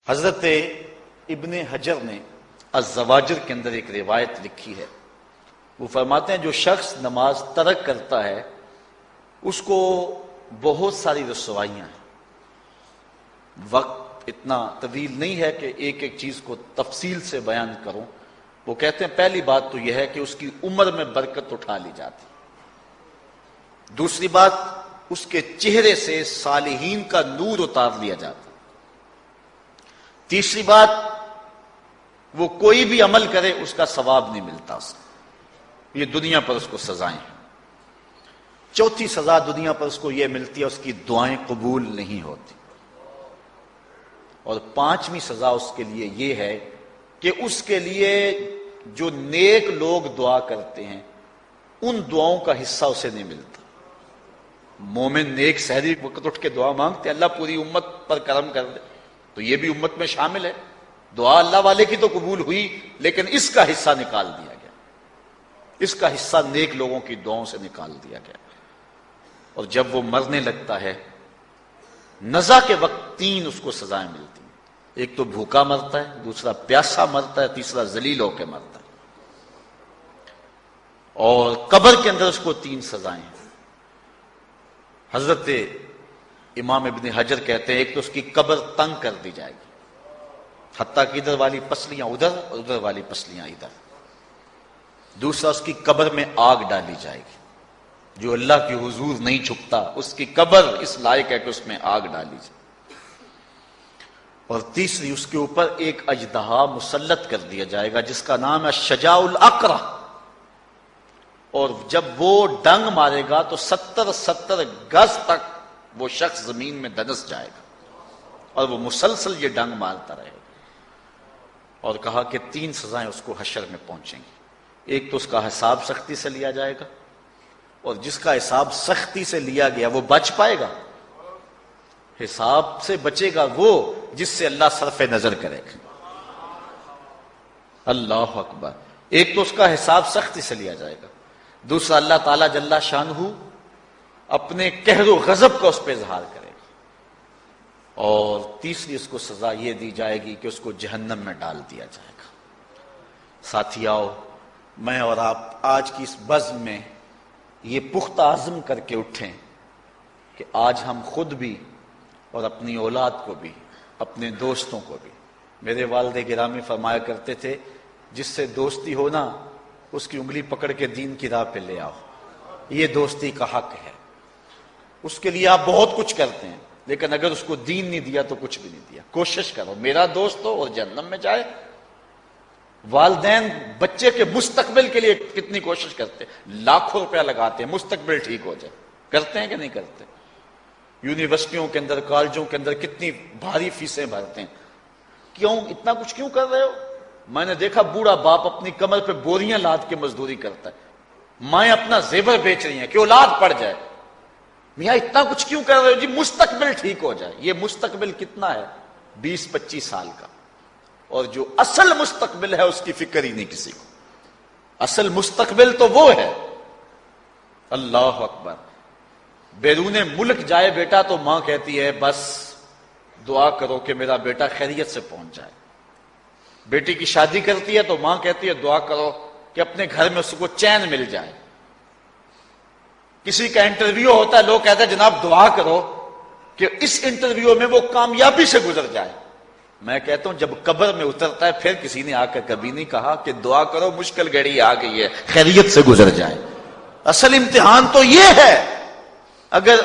حضرت ابن حجر نے الزواجر کے اندر ایک روایت لکھی ہے. وہ فرماتے ہیں جو شخص نماز ترک کرتا ہے اس کو بہت ساری رسوائیاں ہیں. وقت اتنا طویل نہیں ہے کہ ایک ایک چیز کو تفصیل سے بیان کروں. وہ کہتے ہیں پہلی بات تو یہ ہے کہ اس کی عمر میں برکت اٹھا لی جاتی. دوسری بات اس کے چہرے سے صالحین کا نور اتار لیا جاتا. تیسری بات وہ کوئی بھی عمل کرے اس کا ثواب نہیں ملتا اس کو. یہ دنیا پر اس کو سزائیں ہیں. چوتھی سزا دنیا پر اس کو یہ ملتی ہے اس کی دعائیں قبول نہیں ہوتی. اور پانچویں سزا اس کے لیے یہ ہے کہ اس کے لیے جو نیک لوگ دعا کرتے ہیں ان دعاؤں کا حصہ اسے نہیں ملتا. مومن نیک سحری وقت اٹھ کے دعا مانگتے اللہ پوری امت پر کرم کر دے تو یہ بھی امت میں شامل ہے. دعا اللہ والے کی تو قبول ہوئی لیکن اس کا حصہ نکال دیا گیا. اس کا حصہ نیک لوگوں کی دعاؤں سے نکال دیا گیا. اور جب وہ مرنے لگتا ہے نزا کے وقت تین اس کو سزائیں ملتی ہیں. ایک تو بھوکا مرتا ہے, دوسرا پیاسا مرتا ہے, تیسرا ذلیل ہو کے مرتا ہے. اور قبر کے اندر اس کو تین سزائیں ہیں. حضرت امام ابن حجر کہتے ہیں ایک تو اس کی قبر تنگ کر دی جائے گی حتیٰ کہ ادھر والی پسلیاں ادھر اور ادھر والی پسلیاں ادھر. دوسرا اس کی قبر میں آگ ڈالی جائے گی. جو اللہ کی حضور نہیں جھکتا اس کی قبر اس لائق ہے کہ اس میں آگ ڈالی جائے. اور تیسری اس کے اوپر ایک اژدہا مسلط کر دیا جائے گا جس کا نام ہے شجاع الاقرع. اور جب وہ ڈنگ مارے گا تو 70 گز تک وہ شخص زمین میں دنس جائے گا اور وہ مسلسل یہ ڈنگ مارتا رہے گا. اور کہا کہ تین سزائیں اس کو حشر میں پہنچیں گی. ایک تو اس کا حساب سختی سے لیا جائے گا اور جس کا حساب سختی سے لیا گیا وہ بچ پائے گا. حساب سے بچے گا وہ جس سے اللہ صرف نظر کرے گا. اللہ اکبر. ایک تو اس کا حساب سختی سے لیا جائے گا. دوسرا اللہ تعالیٰ جل شانہ اپنے قہر و غضب کا اس پہ اظہار کرے گا. اور تیسری اس کو سزا یہ دی جائے گی کہ اس کو جہنم میں ڈال دیا جائے گا. ساتھیاؤ, میں اور آپ آج کی اس بزم میں یہ پختہ عزم کر کے اٹھیں کہ آج ہم خود بھی اور اپنی اولاد کو بھی اپنے دوستوں کو بھی. میرے والد گرامی فرمایا کرتے تھے جس سے دوستی ہونا اس کی انگلی پکڑ کے دین کی راہ پہ لے آؤ. یہ دوستی کا حق ہے. اس کے لیے آپ بہت کچھ کرتے ہیں لیکن اگر اس کو دین نہیں دیا تو کچھ بھی نہیں دیا. کوشش کرو میرا دوست ہو اور جہنم میں جائے. والدین بچے کے مستقبل کے لیے کتنی کوشش کرتے ہیں, لاکھوں روپیہ لگاتے ہیں مستقبل ٹھیک ہو جائے. کرتے ہیں کہ نہیں کرتے؟ یونیورسٹیوں کے اندر کالجوں کے اندر کتنی بھاری فیسیں بھرتے ہیں. کیوں اتنا کچھ کیوں کر رہے ہو؟ میں نے دیکھا بوڑھا باپ اپنی کمر پہ بوریاں لاد کے مزدوری کرتا ہے. مائیں اپنا زیور بیچ رہی ہیں کہ اولاد پڑ جائے. میاں اتنا کچھ کیوں کر رہے ہو؟ جی مستقبل ٹھیک ہو جائے. یہ مستقبل کتنا ہے؟ 20-25 سال کا. اور جو اصل مستقبل ہے اس کی فکر ہی نہیں کسی کو. اصل مستقبل تو وہ ہے. اللہ اکبر. بیرون ملک جائے بیٹا تو ماں کہتی ہے بس دعا کرو کہ میرا بیٹا خیریت سے پہنچ جائے. بیٹی کی شادی کرتی ہے تو ماں کہتی ہے دعا کرو کہ اپنے گھر میں اس کو چین مل جائے. کسی کا انٹرویو ہوتا ہے لوگ کہتے ہیں جناب دعا کرو کہ اس انٹرویو میں وہ کامیابی سے گزر جائے. میں کہتا ہوں جب قبر میں اترتا ہے پھر کسی نے آ کر کبھی نہیں کہا کہ دعا کرو مشکل گھڑی آ گئی ہے خیریت سے گزر جائے. اصل امتحان تو یہ ہے. اگر